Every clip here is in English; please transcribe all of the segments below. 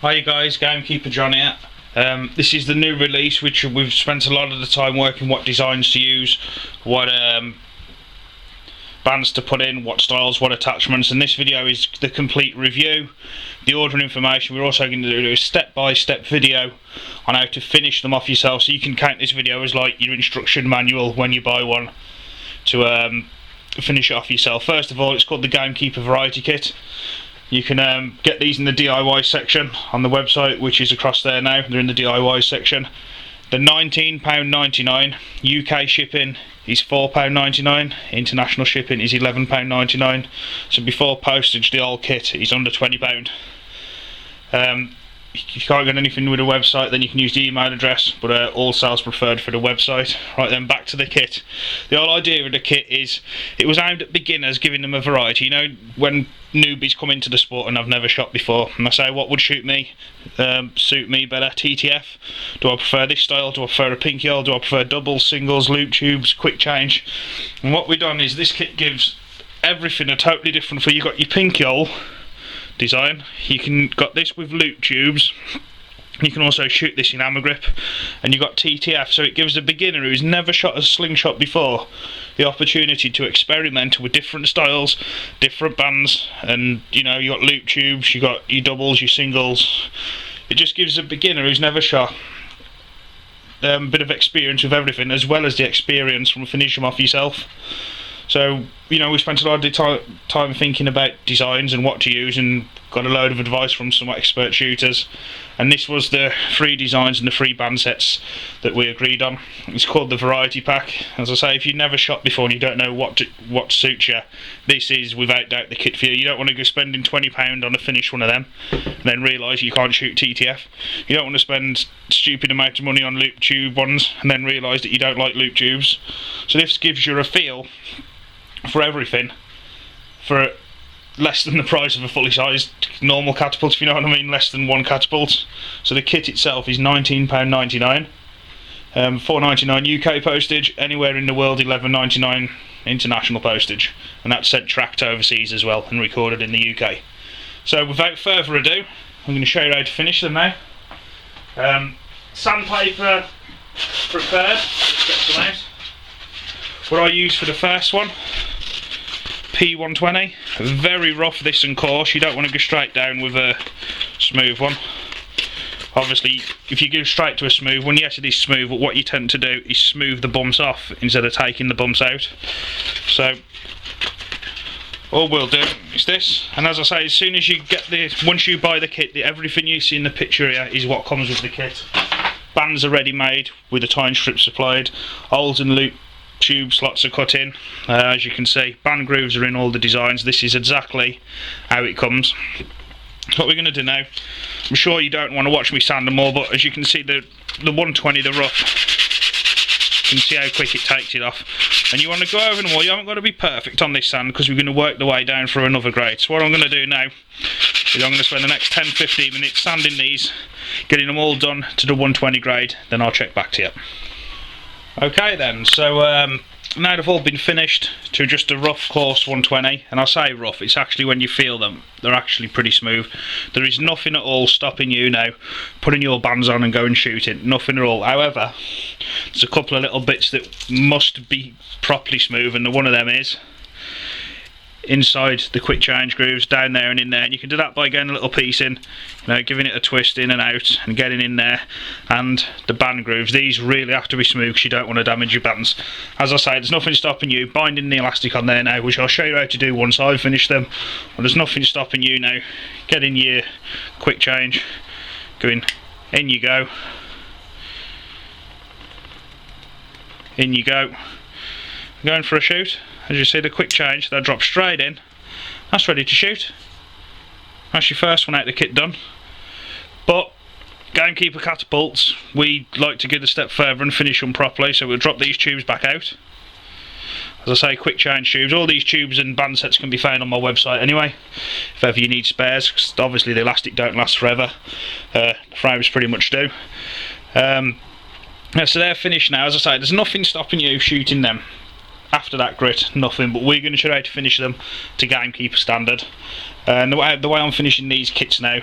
Hi guys, Gamekeeper John here. This is the new release, which we've spent a lot of the time working what designs to use, what bands to put in, what styles, what attachments, and this video is the complete review, the ordering information. We're also going to do a step-by-step video on how to finish them off yourself, so you can count this video as like your instruction manual when you buy one to finish it off yourself. First of all, it's called the Gamekeeper Variety Kit. You can get these in the DIY section on the website, which is across there now. They're in the DIY section. They're £19.99. UK shipping is £4.99. International shipping is £11.99. So before postage, the whole kit is under £20. If you can't get anything with a website, then you can use the email address, but all sales preferred for the website. Right then, back to the kit. The whole idea of the kit is it was aimed at beginners, giving them a variety. You know, when newbies come into the sport and I've never shot before, and I say what would suit me better, TTF? Do I prefer this style? Do I prefer a pinky hole? Do I prefer doubles, singles, loop tubes, quick change? And what we've done is this kit gives everything a totally different feel. You've got your pinky hole design, you can got this with loop tubes, you can also shoot this in hammer grip, and you've got TTF, so it gives a beginner who's never shot a slingshot before the opportunity to experiment with different styles, different bands, and you know, you got loop tubes, you got your doubles, your singles. It just gives a beginner who's never shot a bit of experience with everything, as well as the experience from finishing them off yourself. So, you know, we spent a lot of time thinking about designs and what to use, and got a load of advice from some expert shooters, and this was the 3 designs and the 3 band sets that we agreed on. It's called the Variety Pack. As I say, if you've never shot before and you don't know what suits you, this is without doubt the kit for you. You don't want to go spending £20 on a finished one of them and then realise you can't shoot TTF. You don't want to spend stupid amount of money on loop tube ones and then realise that you don't like loop tubes. So this gives you a feel for everything for less than the price of a fully sized normal catapult, if you know what I mean, less than one catapult. So the kit itself is £19.99, £4.99 UK postage, anywhere in the world £11.99 international postage, and that's sent tracked overseas as well and recorded in the UK. So without further ado, I'm going to show you how to finish them now. Sandpaper prepared. Let's get some out. What I use for the first one, P120, very rough this and coarse. You don't want to go straight down with a smooth one. Obviously, if you go straight to a smooth one, yes it is smooth, but what you tend to do is smooth the bumps off instead of taking the bumps out. So all we'll do is this, and as I say, as soon as you get this, once you buy the kit, everything you see in the picture here is what comes with the kit. Bands are ready made with the tying strip supplied, holes and loop tube slots are cut in, as you can see. Band grooves are in all the designs. This is exactly how it comes. What we're going to do now, I'm sure you don't want to watch me sand them all, but as you can see, the 120, the rough, you can see how quick it takes it off. And you want to go over them all. You haven't got to be perfect on this sand because we're going to work the way down for another grade. So what I'm going to do now is I'm going to spend the next 10-15 minutes sanding these, getting them all done to the 120 grade, then I'll check back to you. Okay then, so now they've all been finished to just a rough coarse 120, and I say rough, it's actually when you feel them, they're actually pretty smooth. There is nothing at all stopping you now putting your bands on and going shooting, nothing at all. However, there's a couple of little bits that must be properly smooth, and one of them is inside the quick change grooves, down there and in there, and you can do that by getting a little piece in, you know, giving it a twist in and out and getting in there. And the band grooves, these really have to be smooth because you don't want to damage your bands. As I say, there's nothing stopping you binding the elastic on there now, which I'll show you how to do once I've finished them. Well, there's nothing stopping you now getting your quick change, going in you go, in you go, going for a shoot. As you see, the quick change, that drops straight in, that's ready to shoot. That's your first one out of the kit done. But Gamekeeper catapults, we like to get a step further and finish them properly, so we'll drop these tubes back out. As I say, quick change tubes, all these tubes and band sets can be found on my website anyway, if ever you need spares, because obviously the elastic don't last forever, the frames pretty much do. So they're finished now. As I say, there's nothing stopping you shooting them. After that grit, nothing, but we're going to try to finish them to Gamekeeper standard. And the way I'm finishing these kits now,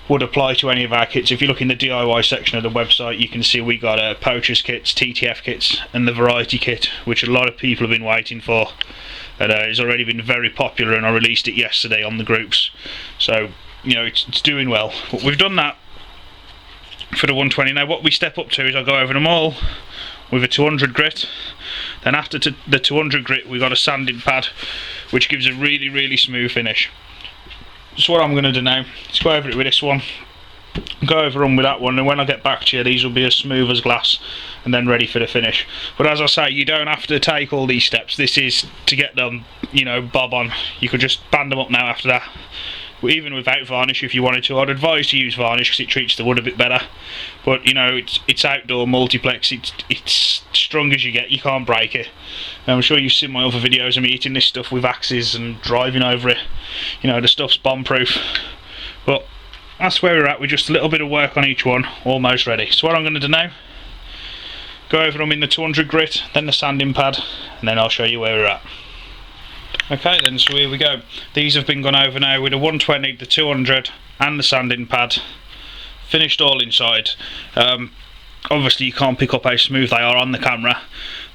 would apply to any of our kits. If you look in the DIY section of the website, you can see we got poachers kits, TTF kits, and the variety kit, which a lot of people have been waiting for. And it's already been very popular, and I released it yesterday on the groups. So, you know, it's doing well. But we've done that for the 120. Now what we step up to is I'll go over them all with a 200 grit. Then after the 200 grit, we've got a sanding pad, which gives a really smooth finish. So what I'm going to do now is go over it with this one, go over them with that one, and when I get back to you, these will be as smooth as glass and then ready for the finish. But as I say, you don't have to take all these steps. This is to get them, you know, bob on. You could just band them up now after that. Even without varnish, if you wanted to. I'd advise to use varnish because it treats the wood a bit better. But you know, it's outdoor multiplex. It's strong as you get. You can't break it. I'm sure you've seen my other videos of me eating this stuff with axes and driving over it. You know, the stuff's bomb-proof. But that's where we're at with just a little bit of work on each one, almost ready. So what I'm going to do now, go over them in the 200 grit, then the sanding pad, and then I'll show you where we're at. Okay then, so here we go. These have been gone over now with the 120, the 200 and the sanding pad. Finished all inside. Obviously you can't pick up how smooth they are on the camera,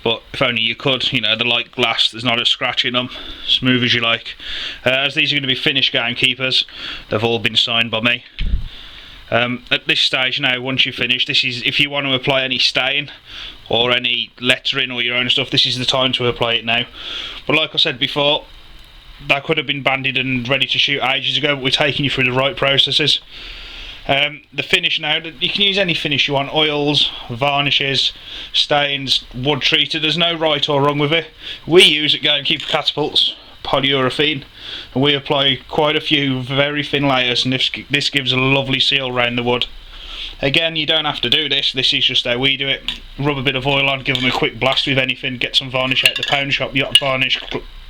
but if only you could. You know, they're like glass, there's not a scratch in them. Smooth as you like. As these are going to be finished gamekeepers, they've all been signed by me. At this stage now, once you finish, this is if you want to apply any stain or any lettering or your own stuff, this is the time to apply it now. But like I said before, that could have been banded and ready to shoot ages ago, but we're taking you through the right processes. The finish now, you can use any finish you want: oils, varnishes, stains, wood treated. There's no right or wrong with it. We use at Gamekeeper Catapults polyurethane, and we apply quite a few very thin layers, and this gives a lovely seal around the wood. Again, you don't have to do this. This is just how we do it. Rub a bit of oil on, give them a quick blast with anything, get some varnish out the pound shop, yacht varnish,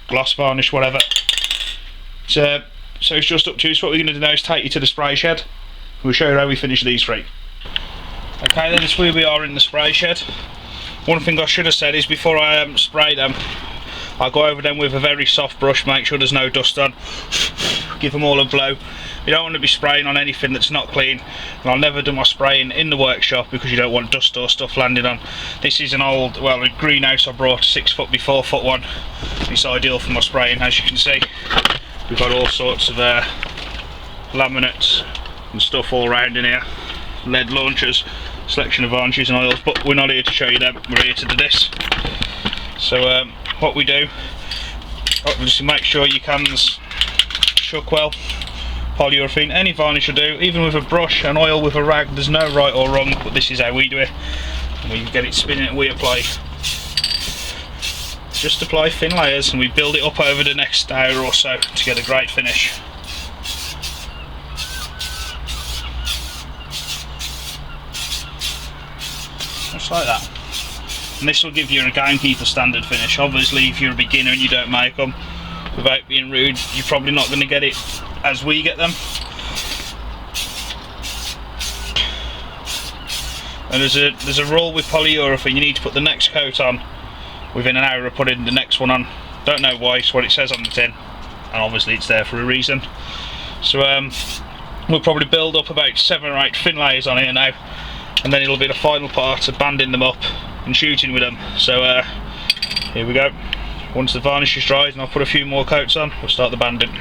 gloss varnish, whatever. So it's just up to you. So what we're going to do now is take you to the spray shed. We'll show you how we finish these three. Okay, then this is where we are in the spray shed. One thing I should have said is before I spray them, I'll go over them with a very soft brush, make sure there's no dust on, give them all a blow. You don't want to be spraying on anything that's not clean, and I'll never do my spraying in the workshop because you don't want dust or stuff landing on. This is an old, well, a greenhouse I brought, 6 foot by 4 foot one. It's ideal for my spraying. As you can see, we've got all sorts of laminates and stuff all around in here, lead launchers, selection of varnishes and oils, but we're not here to show you them, we're here to do this. So what we do, obviously make sure your cans shook well, polyurethane, any varnish will do, even with a brush and oil with a rag. There's no right or wrong, but this is how we do it. We get it spinning and we apply, just apply thin layers, and we build it up over the next hour or so to get a great finish. Just like that. And this will give you a Gamekeeper standard finish. Obviously if you're a beginner and you don't make them, without being rude, you're probably not going to get it as we get them. And there's a rule with polyurethane: you need to put the next coat on within an hour of putting the next one on. Don't know why, it's what it says on the tin, and obviously it's there for a reason. So we'll probably build up about 7 or 8 thin layers on here now, and then it'll be the final part of banding them up and shooting with them. So here we go. Once the varnish is dried and I'll put a few more coats on, we'll start the banding.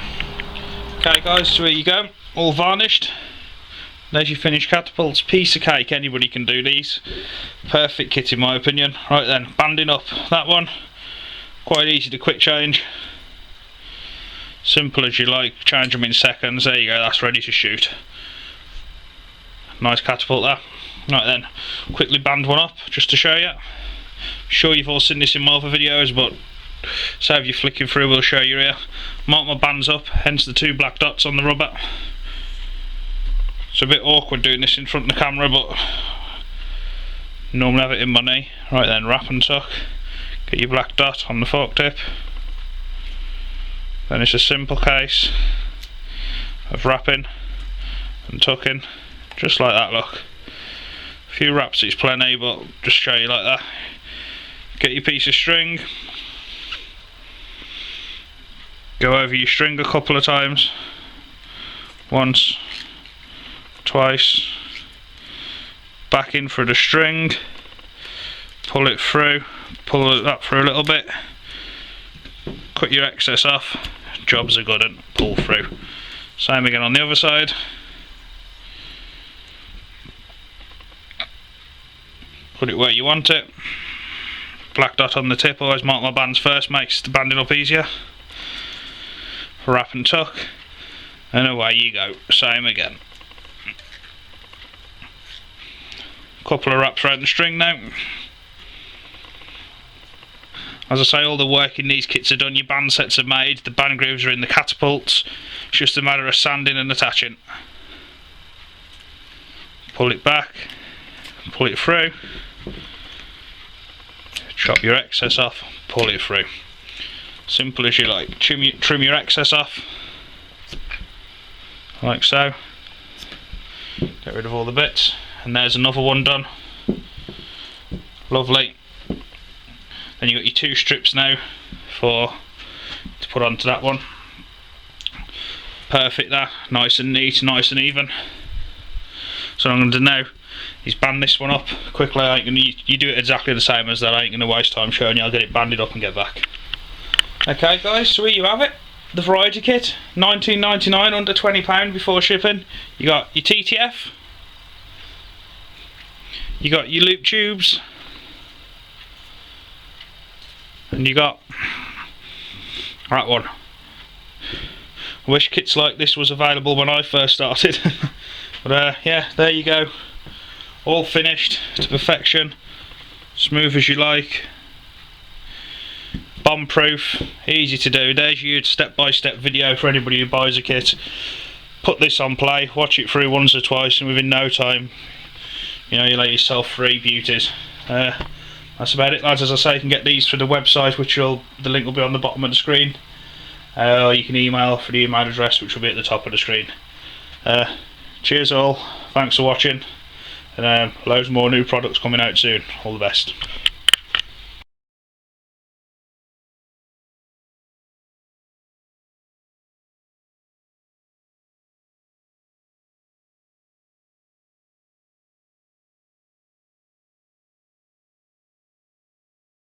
Okay guys, so here you go, all varnished. There's your finished catapults. Piece of cake, anybody can do these. Perfect kit in my opinion. Right then, banding up that one. Quite easy to quick change. Simple as you like, change them in seconds. There you go, that's ready to shoot. Nice catapult there. Right then, quickly band one up just to show you. Sure you've all seen this in my other videos, but save you flicking through, we'll show you here. Mark my bands up, hence the 2 black dots on the rubber. It's a bit awkward doing this in front of the camera, but normally have it in my knee. Right then, wrap and tuck. Get your black dot on the fork tip. Then it's a simple case of wrapping and tucking, just like that, look. A few wraps is plenty, but just show you like that. Get your piece of string, go over your string a couple of times, once, twice, back in for the string, pull it through, pull that through a little bit, cut your excess off, job's a good one, pull through. Same again on the other side. Put it where you want it. Black dot on the tip, always mark my bands first, makes the banding up easier. Wrap and tuck, and away you go. Same again. Couple of wraps around the string now. As I say, all the work in these kits are done, your band sets are made, the band grooves are in the catapults. It's just a matter of sanding and attaching. Pull it back, pull it through, chop your excess off, pull it through. Simple as you like. Trim your excess off, like so. Get rid of all the bits, and there's another one done. Lovely. Then you've got your 2 strips now to put onto that one. Perfect, that nice and neat, nice and even. So what I'm going to do now is band this one up quickly. You do it exactly the same as that. I ain't going to waste time showing you. I'll get it banded up and get back. Okay guys, so here you have it. The variety kit, $19.99, under £20 before shipping. You got your TTF, you got your loop tubes, and you got that one. I wish kits like this was available when I first started. But yeah, there you go. All finished to perfection. Smooth as you like. Bomb proof, easy to do. There's your step-by-step video for anybody who buys a kit. Put this on play, watch it through once or twice, and within no time, you know, you let yourself free beauties. That's about it, lads. As I say, you can get these through the website, which the link will be on the bottom of the screen. Or you can email for the email address, which will be at the top of the screen. Cheers all, thanks for watching, and loads more new products coming out soon. All the best.